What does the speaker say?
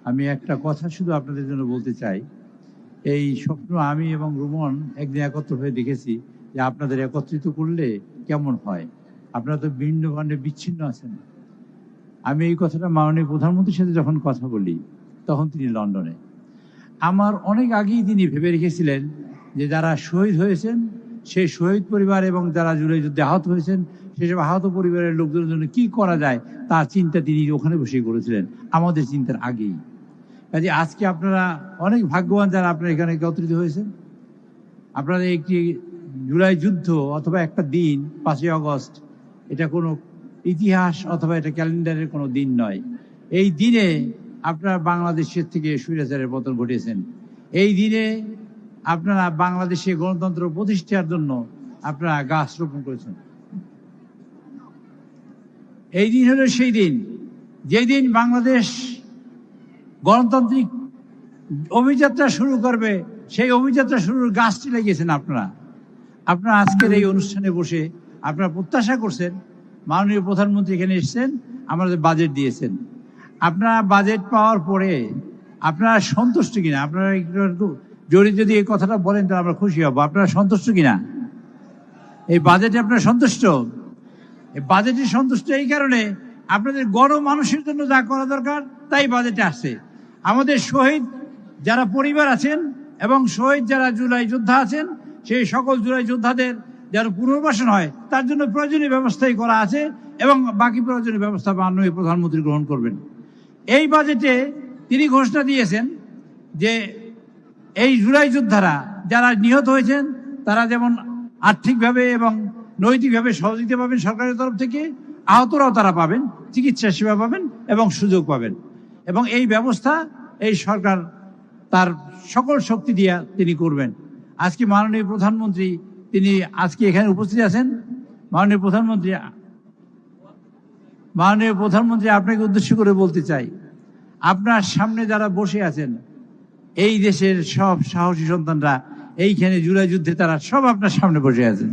আমি একটা কথা শুধু আপনাদের জন্য বলতে চাই। এই স্বপ্ন আমি এবং রুমন একদিন একত্র হয়ে দেখেছি যে আপনাদের একত্রিত করলে কেমন হয়। আপনারা তো ভিন্ন ভান্ডে বিচ্ছিন্ন আছেন। আমি এই কথাটা মাননীয় প্রধানমন্ত্রীর সাথে যখন কথা বলি, তখন তিনি লন্ডনে। আমার অনেক আগেই তিনি ভেবে রেখেছিলেন যে যারা শহীদ হয়েছেন, সেই শহীদ পরিবার এবং যারা জুলাই যুদ্ধে আহত হয়েছেন, সেসব আহত পরিবারের লোকজনের জন্য কি করা যায় তার চিন্তা তিনি ওখানে বসেই করেছিলেন, আমাদের চিন্তার আগেই। কাজে আজকে আপনারা অনেক ভাগ্যবান যারা আপনারা এখানে একত্রিত হয়েছেন। আপনারা একটি জুলাই যুদ্ধ অথবা একটা দিন 5ই আগস্ট, এটা কোনো ইতিহাস অথবা এটা ক্যালেন্ডারের কোনো দিন নয়। এই দিনে আপনারা বাংলাদেশের থেকে স্বৈরাচারের পতন ঘটিয়েছেন। এই দিনে আপনারা বাংলাদেশে গণতন্ত্র প্রতিষ্ঠার জন্য আপনারা গাছ রোপণ করেছেন। এই দিন হলো সেই দিন যেদিন বাংলাদেশ গণতান্ত্রিক অভিযাত্রা শুরু করবে। সেই অভিযাত্রা শুরুর গাছটি লাগিয়েছেন আপনারা। আপনারা আজকের এই অনুষ্ঠানে বসে আপনারা প্রত্যাশা করছেন, মাননীয় প্রধানমন্ত্রী এখানে এসেছেন, আমাদের বাজেট দিয়েছেন। আপনারা বাজেট পাওয়ার পরে আপনারা সন্তুষ্ট কিনা, আপনারা একটু জোরে যদি এই কথাটা বলেন তাহলে আমরা খুশি হব। আপনারা সন্তুষ্ট কিনা এই বাজেটে? আপনারা সন্তুষ্ট? এই বাজেটে সন্তুষ্ট এই কারণে আপনাদের গণমানুষের জন্য যা করা দরকার তাই বাজেটে আসছে। আমাদের শহীদ যারা পরিবার আছেন এবং শহীদ যারা জুলাই যোদ্ধা আছেন, সেই সকল জুলাই যোদ্ধাদের যার পুনর্বাসন হয় তার জন্য প্রয়োজনীয় ব্যবস্থাই করা আছে এবং বাকি প্রয়োজনীয় ব্যবস্থা মাননীয় প্রধানমন্ত্রী গ্রহণ করবেন। এই বাজেটে তিনি ঘোষণা দিয়েছেন যে এই জুলাই যোদ্ধারা যারা নিহত হয়েছেন তারা যেমন আর্থিকভাবে এবং নৈতিকভাবে সহযোগিতা পাবেন সরকারের তরফ থেকে, আহতরাও তারা পাবেন, চিকিৎসা সেবা পাবেন এবং সুযোগ পাবেন। এবং এই ব্যবস্থা এই সরকার তার সকল শক্তি দিয়ে তিনি করবেন। আজকে মাননীয় প্রধানমন্ত্রী তিনি আজকে এখানে উপস্থিত আছেন। মাননীয় প্রধানমন্ত্রী আপনাকে উদ্দেশ্য করে বলতে চাই, আপনার সামনে যারা বসে আছেন এই দেশের সব সাহসী সন্তানরা এইখানে জুলাই যুদ্ধে তারা সব আপনার সামনে বসে আছেন।